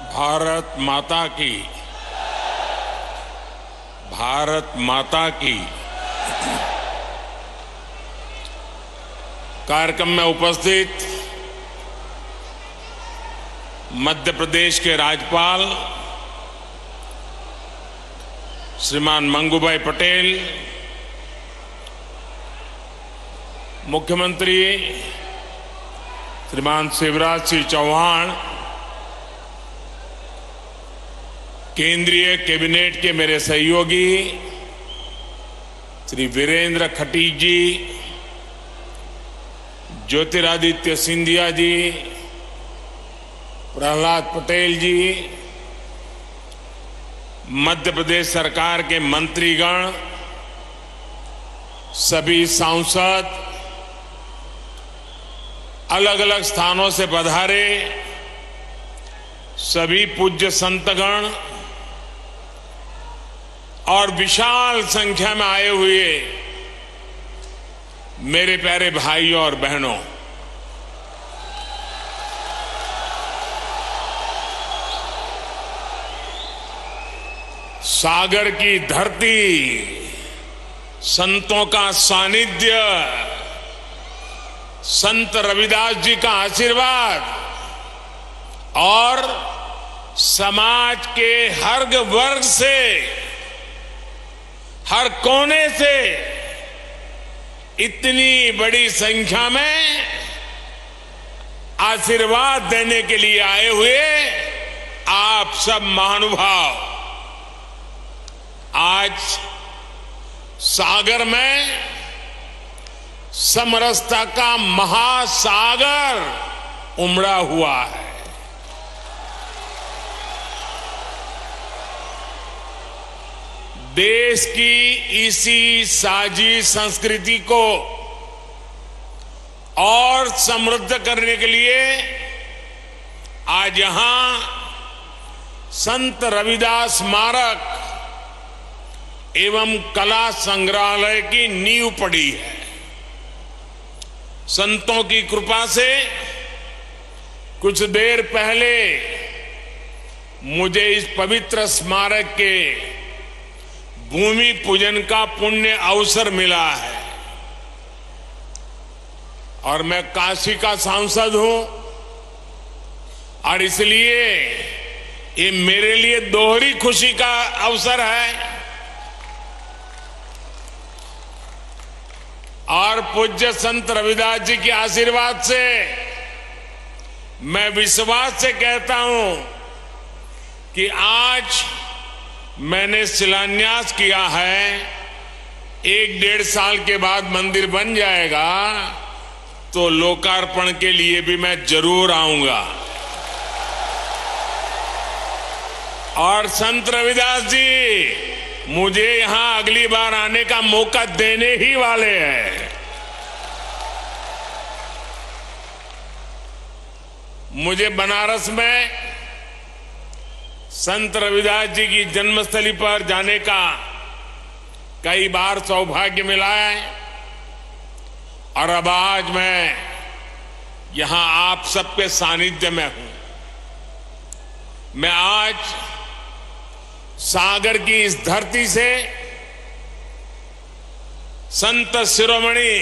भारत माता की, भारत माता की। कार्यक्रम में उपस्थित मध्य प्रदेश के राज्यपाल श्रीमान मंगूभाई पटेल, मुख्यमंत्री श्रीमान शिवराज सिंह चौहान, केंद्रीय कैबिनेट के मेरे सहयोगी श्री वीरेंद्र खटीक जी, ज्योतिरादित्य सिंधिया जी, प्रहलाद पटेल जी, मध्य प्रदेश सरकार के मंत्रीगण, सभी सांसद, अलग अलग स्थानों से पधारे सभी पूज्य संतगण और विशाल संख्या में आए हुए मेरे प्यारे भाइयों और बहनों, सागर की धरती, संतों का सानिध्य, संत रविदास जी का आशीर्वाद और समाज के हर वर्ग से, हर कोने से इतनी बड़ी संख्या में आशीर्वाद देने के लिए आए हुए आप सब महानुभाव, आज सागर में समरसता का महासागर उमड़ा हुआ है। देश की इसी साझी संस्कृति को और समृद्ध करने के लिए आज यहां संत रविदास स्मारक एवं कला संग्रहालय की नींव पड़ी है। संतों की कृपा से कुछ देर पहले मुझे इस पवित्र स्मारक के भूमि पूजन का पुण्य अवसर मिला है और मैं काशी का सांसद हूं और इसलिए ये मेरे लिए दोहरी खुशी का अवसर है और पूज्य संत रविदास जी के आशीर्वाद से मैं विश्वास से कहता हूं कि आज मैंने शिलान्यास किया है, 1-1.5 साल के बाद मंदिर बन जाएगा तो लोकार्पण के लिए भी मैं जरूर आऊंगा। और संत रविदास जी मुझे यहां अगली बार आने का मौका देने ही वाले हैं। मुझे बनारस में संत रविदास जी की जन्मस्थली पर जाने का कई बार सौभाग्य मिला है और अब आज मैं यहां आप सबके सानिध्य में हूं। मैं आज सागर की इस धरती से संत शिरोमणि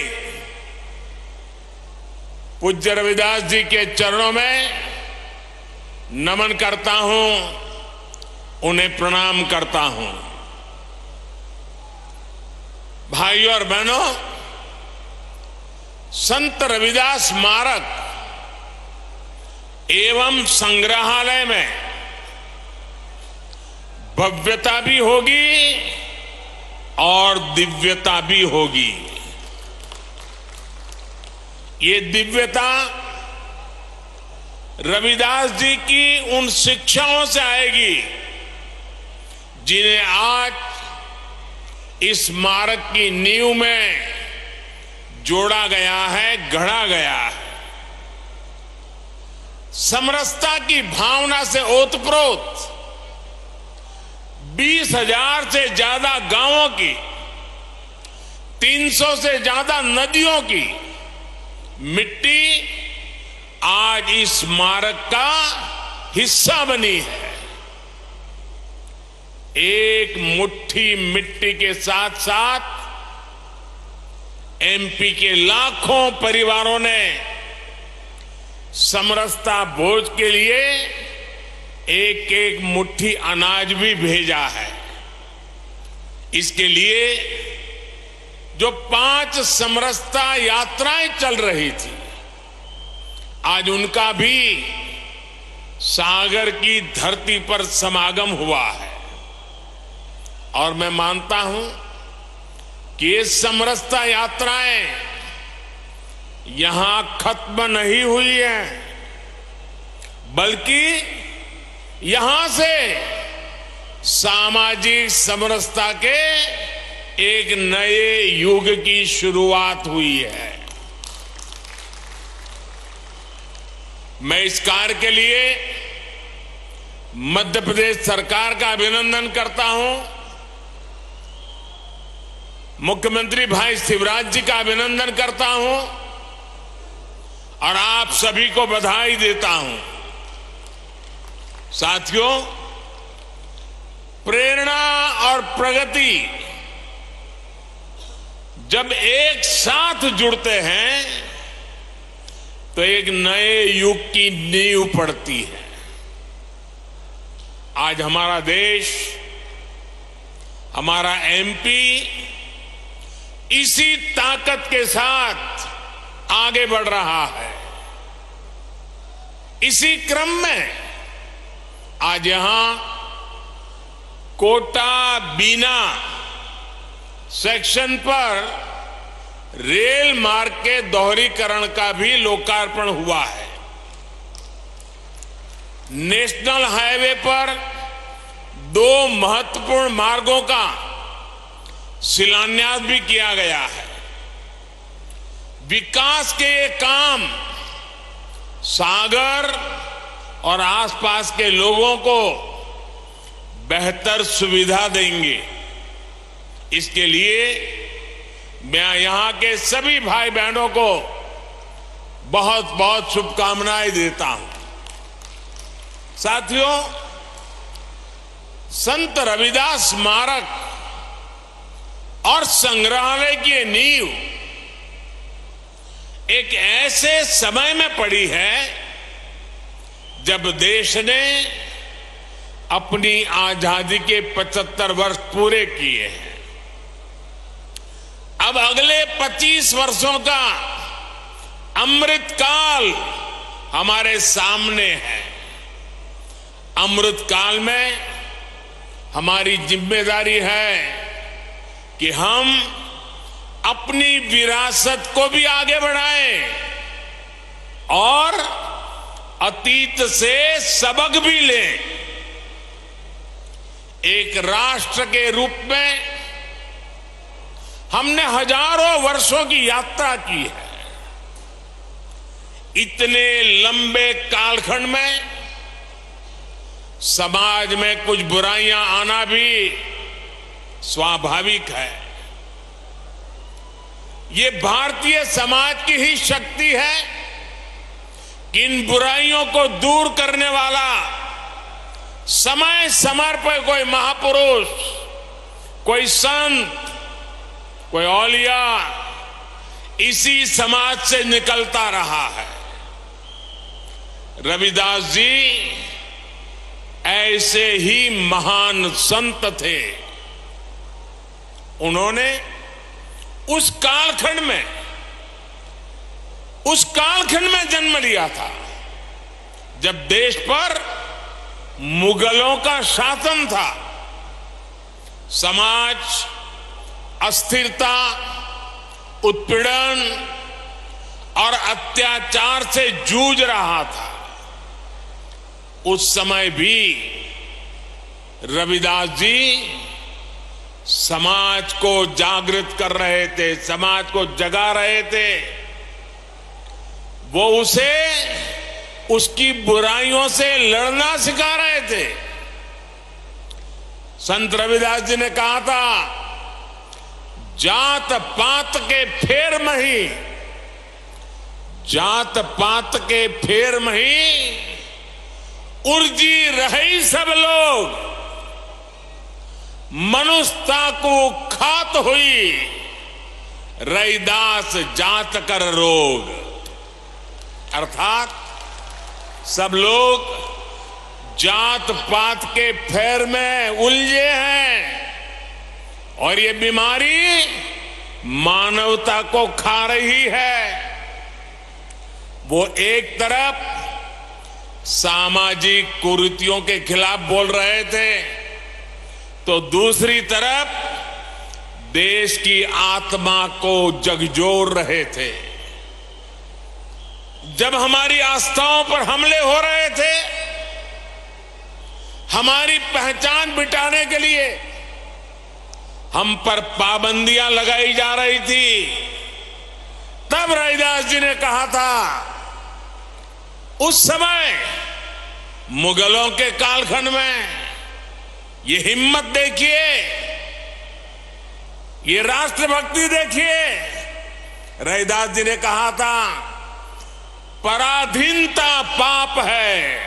पूज्य रविदास जी के चरणों में नमन करता हूं, उन्हें प्रणाम करता हूं। भाइयों और बहनों, संत रविदास स्मारक एवं संग्रहालय में भव्यता भी होगी और दिव्यता भी होगी। ये दिव्यता रविदास जी की उन शिक्षाओं से आएगी जिन्हें आज इस स्मारक की नींव में जोड़ा गया है, गढ़ा गया है। समरसता की भावना से ओतप्रोत 20,000 से ज्यादा गांवों की, 300 से ज्यादा नदियों की मिट्टी आज इस स्मारक का हिस्सा बनी है। एक मुट्ठी मिट्टी के साथ साथ एमपी के लाखों परिवारों ने समरसता भोज के लिए एक एक मुट्ठी अनाज भी भेजा है। इसके लिए जो 5 समरसता यात्राएं चल रही थी, आज उनका भी सागर की धरती पर समागम हुआ है। और मैं मानता हूं कि ये समरसता यात्राएं यहां खत्म नहीं हुई है, बल्कि यहां से सामाजिक समरसता के एक नए युग की शुरुआत हुई है। मैं इस कार्य के लिए मध्य प्रदेश सरकार का अभिनंदन करता हूं, मुख्यमंत्री भाई शिवराज जी का अभिनंदन करता हूं और आप सभी को बधाई देता हूं। साथियों, प्रेरणा और प्रगति जब एक साथ जुड़ते हैं तो एक नए युग की नींव पड़ती है। आज हमारा देश, हमारा एमपी इसी ताकत के साथ आगे बढ़ रहा है। इसी क्रम में आज यहां कोटा बीना सेक्शन पर रेल मार्ग के दोहरीकरण का भी लोकार्पण हुआ है। नेशनल हाईवे पर 2 महत्वपूर्ण मार्गों का शिलान्यास भी किया गया है। विकास के ये काम सागर और आसपास के लोगों को बेहतर सुविधा देंगे। इसके लिए मैं यहां के सभी भाई बहनों को बहुत बहुत शुभकामनाएं देता हूं। साथियों, संत रविदास स्मारक और संग्रहालय की नींव एक ऐसे समय में पड़ी है जब देश ने अपनी आजादी के 75 वर्ष पूरे किए हैं। अब अगले 25 वर्षों का अमृतकाल हमारे सामने है। अमृतकाल में हमारी जिम्मेदारी है कि हम अपनी विरासत को भी आगे बढ़ाएं और अतीत से सबक भी लें। एक राष्ट्र के रूप में हमने हजारों वर्षों की यात्रा की है। इतने लंबे कालखंड में समाज में कुछ बुराइयां आना भी स्वाभाविक है। ये भारतीय समाज की ही शक्ति है कि इन बुराइयों को दूर करने वाला समय समय पर कोई महापुरुष, कोई संत, कोई औलिया इसी समाज से निकलता रहा है। रविदास जी ऐसे ही महान संत थे। उन्होंने उस कालखंड में जन्म लिया था जब देश पर मुगलों का शासन था। समाज अस्थिरता, उत्पीड़न और अत्याचार से जूझ रहा था। उस समय भी रविदास जी समाज को जागृत कर रहे थे, समाज को जगा रहे थे। वो उसे उसकी बुराइयों से लड़ना सिखा रहे थे। संत रविदास जी ने कहा था, जात पात के फेर मही, जात पात के फेर मही, उर्जी रही सब लोग, मनुष्यता को खात हुई, रैदास जात कर रोग। अर्थात सब लोग जात पात के फेर में उलझे हैं और ये बीमारी मानवता को खा रही है। वो एक तरफ सामाजिक कुरीतियों के खिलाफ बोल रहे थे, तो दूसरी तरफ देश की आत्मा को झकझोर रहे थे। जब हमारी आस्थाओं पर हमले हो रहे थे, हमारी पहचान मिटाने के लिए हम पर पाबंदियां लगाई जा रही थी, तब रैदास जी ने कहा था, उस समय मुगलों के कालखंड में, ये हिम्मत देखिए, ये राष्ट्रभक्ति देखिए। रैदास जी ने कहा था, पराधीनता पाप है,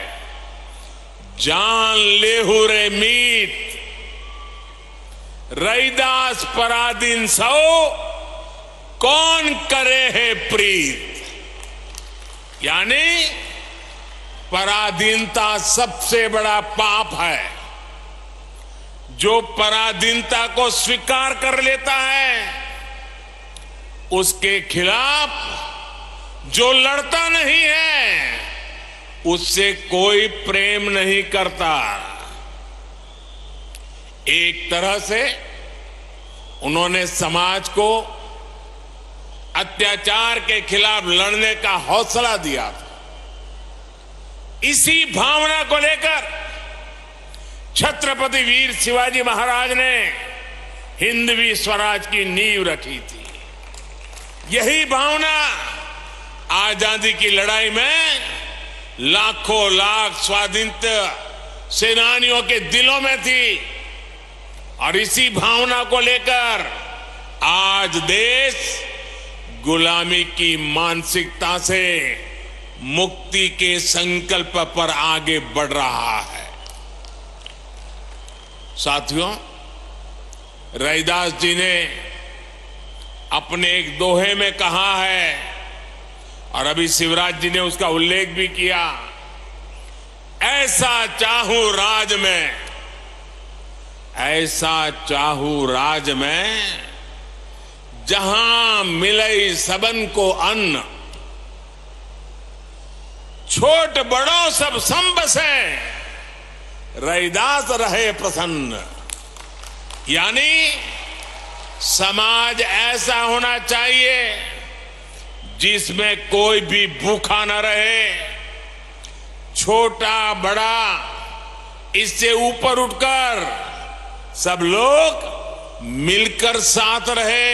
जान लेहु रे मीत, रैदास पराधीन सो, कौन करे है प्रीत। यानी पराधीनता सबसे बड़ा पाप है। जो पराधीनता को स्वीकार कर लेता है, उसके खिलाफ जो लड़ता नहीं है, उससे कोई प्रेम नहीं करता। एक तरह से उन्होंने समाज को अत्याचार के खिलाफ लड़ने का हौसला दिया था। इसी भावना को लेकर छत्रपति वीर शिवाजी महाराज ने हिंदवी स्वराज की नींव रखी थी। यही भावना आजादी की लड़ाई में लाखों लाख स्वाधीनता सेनानियों के दिलों में थी, और इसी भावना को लेकर आज देश गुलामी की मानसिकता से मुक्ति के संकल्प पर आगे बढ़ रहा है। साथियों, रैदास जी ने अपने एक दोहे में कहा है, और अभी शिवराज जी ने उसका उल्लेख भी किया, ऐसा चाहूं राज में, ऐसा चाहूं राज में, जहां मिले सबन को अन्न, छोट बड़ों सब सम बसे, रैदास रहे प्रसन्न। यानी समाज ऐसा होना चाहिए जिसमें कोई भी भूखा न रहे, छोटा बड़ा इससे ऊपर उठकर सब लोग मिलकर साथ रहे।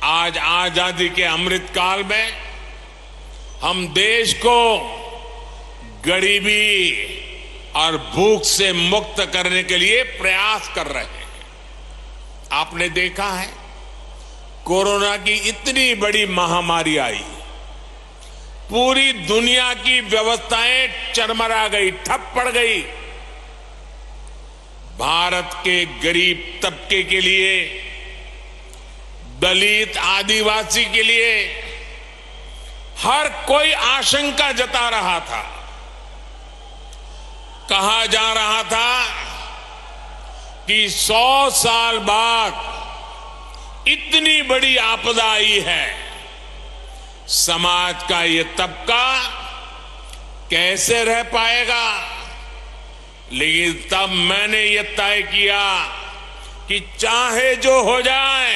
आज आजादी के अमृत काल में हम देश को गरीबी और भूख से मुक्त करने के लिए प्रयास कर रहे हैं। आपने देखा है, कोरोना की इतनी बड़ी महामारी आई, पूरी दुनिया की व्यवस्थाएं चरमरा गई, ठप पड़ गई। भारत के गरीब तबके के लिए, दलित आदिवासी के लिए हर कोई आशंका जता रहा था। कहा जा रहा था कि 100 साल बाद इतनी बड़ी आपदा आई है, समाज का ये तबका कैसे रह पाएगा। लेकिन तब मैंने ये तय किया कि चाहे जो हो जाए,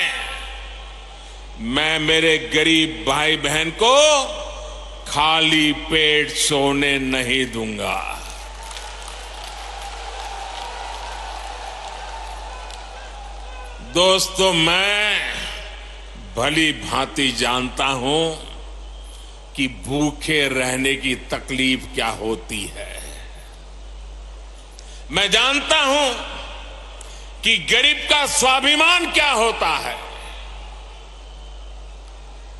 मैं मेरे गरीब भाई बहन को खाली पेट सोने नहीं दूंगा। दोस्तों, मैं भली भांति जानता हूं कि भूखे रहने की तकलीफ क्या होती है। मैं जानता हूं कि गरीब का स्वाभिमान क्या होता है।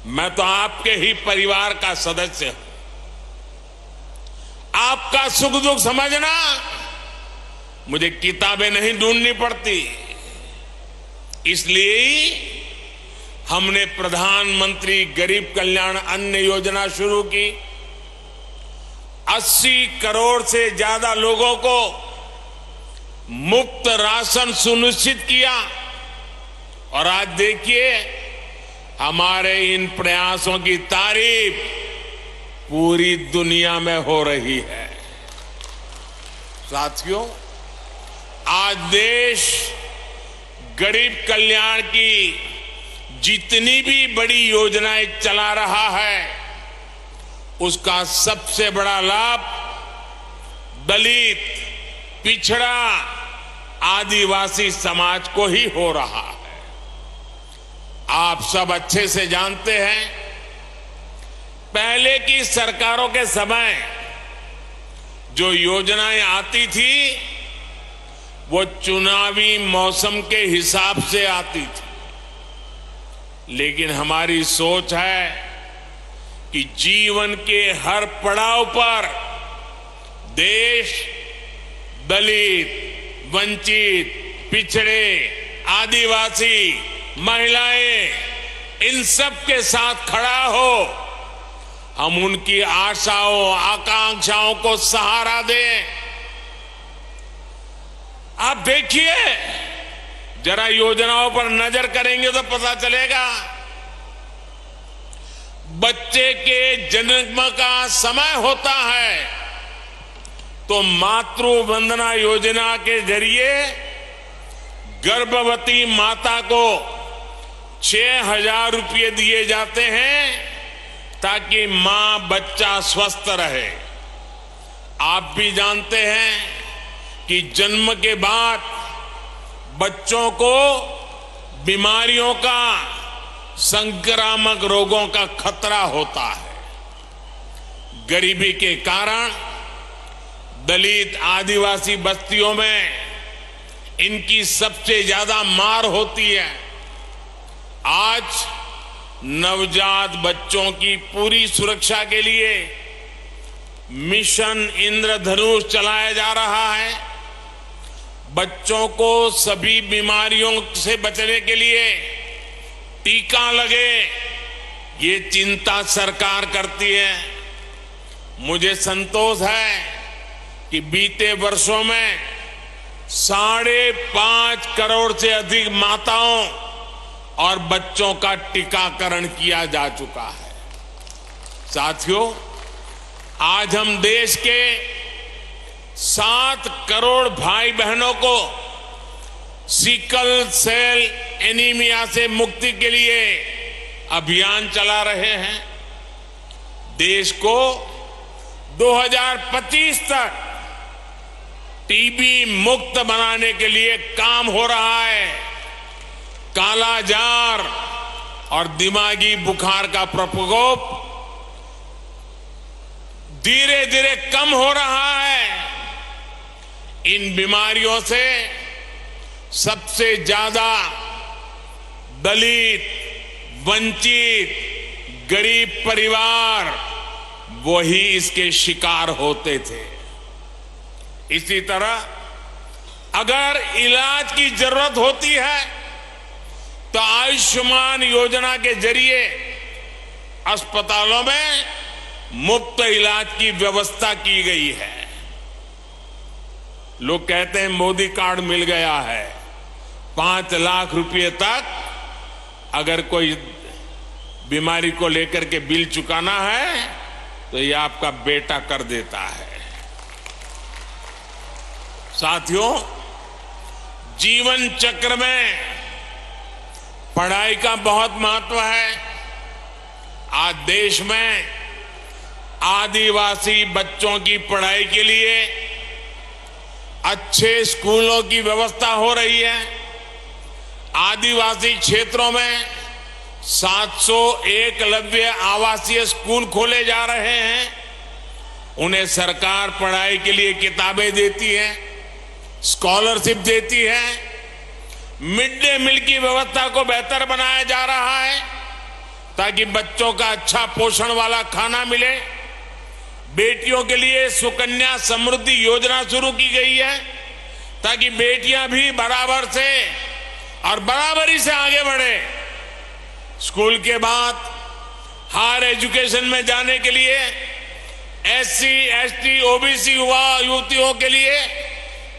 मैं तो आपके ही परिवार का सदस्य हूं। आपका सुख दुख समझना मुझे किताबें नहीं ढूंढनी पड़ती। इसलिए ही हमने प्रधानमंत्री गरीब कल्याण अन्न योजना शुरू की। 80 करोड़ से ज्यादा लोगों को मुफ्त राशन सुनिश्चित किया। और आज देखिए, हमारे इन प्रयासों की तारीफ पूरी दुनिया में हो रही है। साथियों, आज देश गरीब कल्याण की जितनी भी बड़ी योजनाएं चला रहा है, उसका सबसे बड़ा लाभ दलित, पिछड़ा, आदिवासी समाज को ही हो रहा है। आप सब अच्छे से जानते हैं, पहले की सरकारों के समय जो योजनाएं आती थी वो चुनावी मौसम के हिसाब से आती थी। लेकिन हमारी सोच है कि जीवन के हर पड़ाव पर देश दलित, वंचित, पिछड़े, आदिवासी, महिलाएं, इन सब के साथ खड़ा हो। हम उनकी आशाओं, आकांक्षाओं को सहारा दें। आप देखिए, जरा योजनाओं पर नजर करेंगे तो पता चलेगा। बच्चे के जन्म का समय होता है तो मातृ वंदना योजना के जरिए गर्भवती माता को 6,000 रुपये दिए जाते हैं ताकि मां बच्चा स्वस्थ रहे। आप भी जानते हैं कि जन्म के बाद बच्चों को बीमारियों का, संक्रामक रोगों का खतरा होता है। गरीबी के कारण दलित, आदिवासी बस्तियों में इनकी सबसे ज्यादा मार होती है। आज नवजात बच्चों की पूरी सुरक्षा के लिए मिशन इंद्रधनुष चलाया जा रहा है। बच्चों को सभी बीमारियों से बचने के लिए टीका लगे, ये चिंता सरकार करती है। मुझे संतोष है कि बीते वर्षों में 5.5 करोड़ से अधिक माताओं और बच्चों का टीकाकरण किया जा चुका है। साथियों, आज हम देश के 7 करोड़ भाई बहनों को सिकल सेल एनीमिया से मुक्ति के लिए अभियान चला रहे हैं। देश को 2025 तक टीबी मुक्त बनाने के लिए काम हो रहा है। कालाजार और दिमागी बुखार का प्रकोप धीरे धीरे कम हो रहा है। इन बीमारियों से सबसे ज्यादा दलित, वंचित, गरीब परिवार वही इसके शिकार होते थे। इसी तरह अगर इलाज की जरूरत होती है तो आयुष्मान योजना के जरिए अस्पतालों में मुफ्त इलाज की व्यवस्था की गई है। लोग कहते हैं मोदी कार्ड मिल गया है, 5 लाख रुपए तक अगर कोई बीमारी को लेकर के बिल चुकाना है तो ये आपका बेटा कर देता है। साथियों, जीवन चक्र में पढ़ाई का बहुत महत्व है। आज देश में आदिवासी बच्चों की पढ़ाई के लिए अच्छे स्कूलों की व्यवस्था हो रही है। आदिवासी क्षेत्रों में 700 एकलव्य आवासीय स्कूल खोले जा रहे हैं। उन्हें सरकार पढ़ाई के लिए किताबें देती है, स्कॉलरशिप देती है। मिड डे मील की व्यवस्था को बेहतर बनाया जा रहा है ताकि बच्चों का अच्छा पोषण वाला खाना मिले। बेटियों के लिए सुकन्या समृद्धि योजना शुरू की गई है ताकि बेटियां भी बराबर से और बराबरी से आगे बढ़े। स्कूल के बाद हायर एजुकेशन में जाने के लिए SC, ST, OBC युवा युवतियों के लिए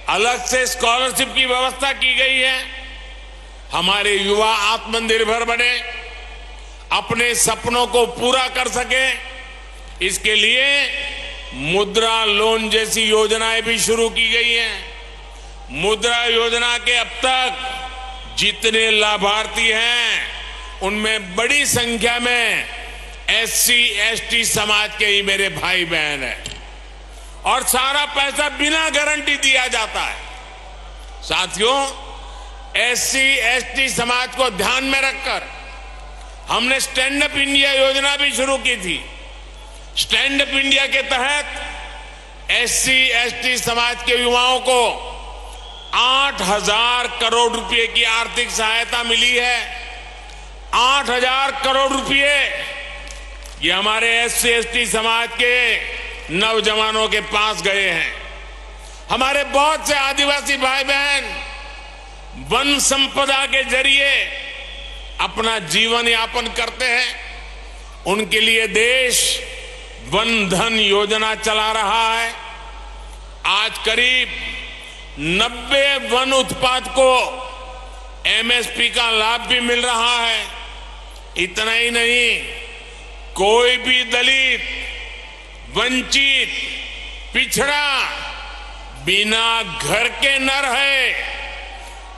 अलग से स्कॉलरशिप की व्यवस्था की गई है। हमारे युवा आत्मनिर्भर बने, अपने सपनों को पूरा कर सके, इसके लिए मुद्रा लोन जैसी योजनाएं भी शुरू की गई हैं। मुद्रा योजना के अब तक जितने लाभार्थी हैं उनमें बड़ी संख्या में SC, ST समाज के ही मेरे भाई बहन हैं और सारा पैसा बिना गारंटी दिया जाता है। साथियों, SC, ST समाज को ध्यान में रखकर हमने स्टैंड अप इंडिया योजना भी शुरू की थी। स्टैंड अप इंडिया के तहत SC, ST समाज के युवाओं को 8,000 करोड़ रुपए की आर्थिक सहायता मिली है। 8,000 करोड़ रुपए ये हमारे SC, ST समाज के नौजवानों के पास गए हैं। हमारे बहुत से आदिवासी भाई बहन वन संपदा के जरिए अपना जीवन यापन करते हैं। उनके लिए देश वन धन योजना चला रहा है। आज करीब 90 वन उत्पाद को MSP का लाभ भी मिल रहा है। इतना ही नहीं, कोई भी दलित, वंचित, पिछड़ा बिना घर के न रहे।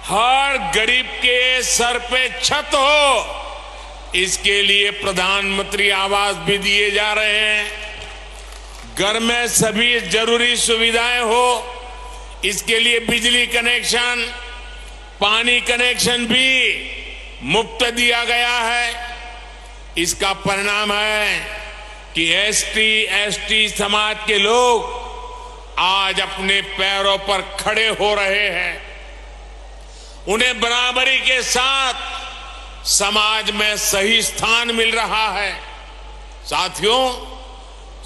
हर गरीब के सर पे छत हो, इसके लिए प्रधानमंत्री आवास भी दिए जा रहे हैं। घर में सभी जरूरी सुविधाएं हो, इसके लिए बिजली कनेक्शन, पानी कनेक्शन भी मुफ्त दिया गया है। इसका परिणाम है कि ST, ST समाज के लोग आज अपने पैरों पर खड़े हो रहे हैं। उन्हें बराबरी के साथ समाज में सही स्थान मिल रहा है। साथियों,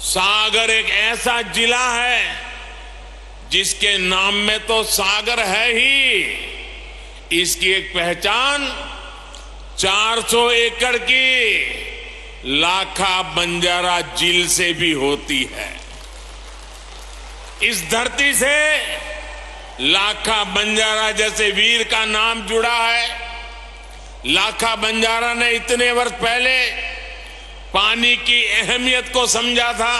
सागर एक ऐसा जिला है जिसके नाम में तो सागर है ही, इसकी एक पहचान 400 एकड़ की लाखा बंजारा झील से भी होती है। इस धरती से लाखा बंजारा जैसे वीर का नाम जुड़ा है। लाखा बंजारा ने इतने वर्ष पहले पानी की अहमियत को समझा था,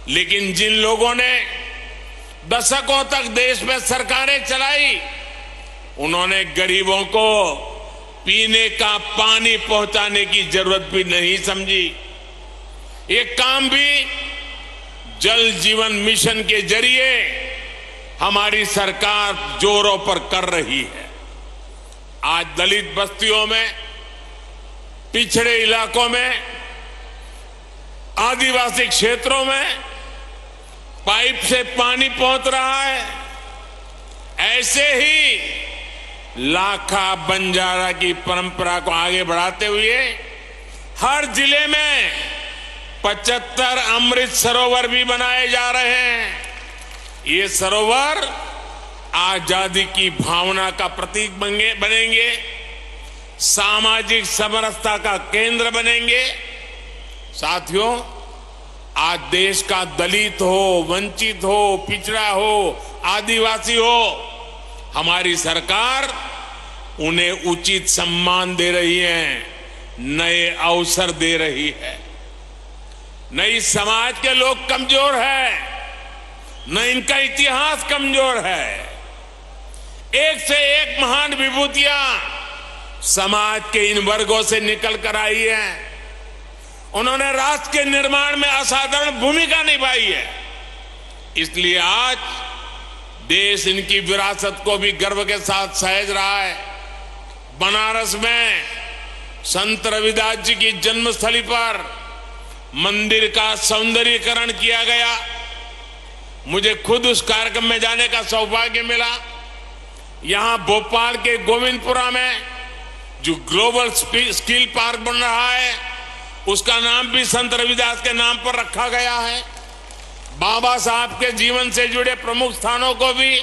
लेकिन जिन लोगों ने दशकों तक देश में सरकारें चलाई, उन्होंने गरीबों को पीने का पानी पहुंचाने की जरूरत भी नहीं समझी। ये काम भी जल जीवन मिशन के जरिए हमारी सरकार जोरों पर कर रही है। आज दलित बस्तियों में, पिछड़े इलाकों में, आदिवासी क्षेत्रों में पाइप से पानी पहुंच रहा है। ऐसे ही लाखा बंजारा की परंपरा को आगे बढ़ाते हुए हर जिले में 75 अमृत सरोवर भी बनाए जा रहे हैं। ये सरोवर आजादी की भावना का प्रतीक बनेंगे, सामाजिक समरसता का केंद्र बनेंगे। साथियों, आज देश का दलित हो, वंचित हो, पिछड़ा हो, आदिवासी हो, हमारी सरकार उन्हें उचित सम्मान दे रही है, नए अवसर दे रही है। न इस समाज के लोग कमजोर हैं, न इनका इतिहास कमजोर है। एक से एक महान विभूतियां समाज के इन वर्गों से निकल कर आई हैं। उन्होंने राष्ट्र के निर्माण में असाधारण भूमिका निभाई है। इसलिए आज देश इनकी विरासत को भी गर्व के साथ सहेज रहा है। बनारस में संत रविदास जी की जन्मस्थली पर मंदिर का सौंदर्यीकरण किया गया। मुझे खुद उस कार्यक्रम में जाने का सौभाग्य मिला। यहां भोपाल के गोविंदपुरा में जो ग्लोबल स्किल पार्क बन रहा है, उसका नाम भी संत रविदास के नाम पर रखा गया है। बाबा साहब के जीवन से जुड़े प्रमुख स्थानों को भी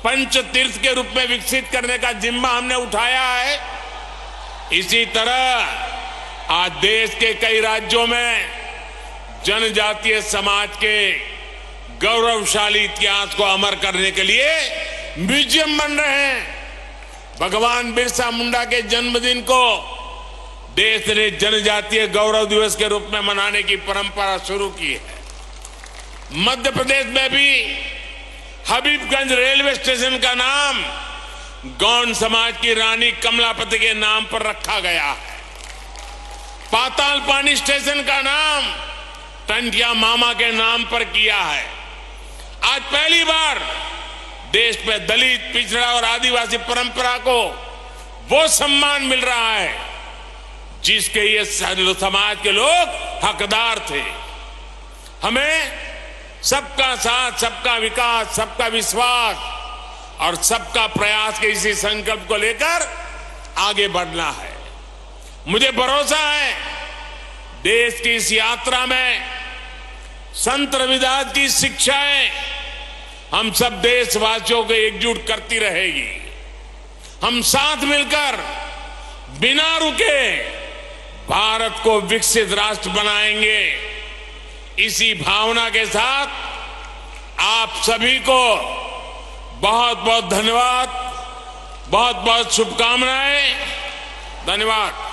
पंच तीर्थ के रूप में विकसित करने का जिम्मा हमने उठाया है। इसी तरह आज देश के कई राज्यों में जनजातीय समाज के गौरवशाली इतिहास को अमर करने के लिए म्यूजियम बन रहे हैं। भगवान बिरसा मुंडा के जन्मदिन को देश ने जनजातीय गौरव दिवस के रूप में मनाने की परंपरा शुरू की है। मध्य प्रदेश में भी हबीबगंज रेलवे स्टेशन का नाम गौंड समाज की रानी कमलापति के नाम पर रखा गया है। पाताल पानी स्टेशन का नाम टंटिया मामा के नाम पर किया है। आज पहली बार देश में दलित, पिछड़ा और आदिवासी परंपरा को वो सम्मान मिल रहा है जिसके ये समाज के लोग हकदार थे। हमें सबका साथ, सबका विकास, सबका विश्वास और सबका प्रयास के इसी संकल्प को लेकर आगे बढ़ना है। मुझे भरोसा है देश की इस यात्रा में संत रविदास की शिक्षाएं हम सब देशवासियों को एकजुट करती रहेगी। हम साथ मिलकर बिना रुके भारत को विकसित राष्ट्र बनाएंगे। इसी भावना के साथ आप सभी को बहुत बहुत धन्यवाद, बहुत बहुत शुभकामनाएं। धन्यवाद।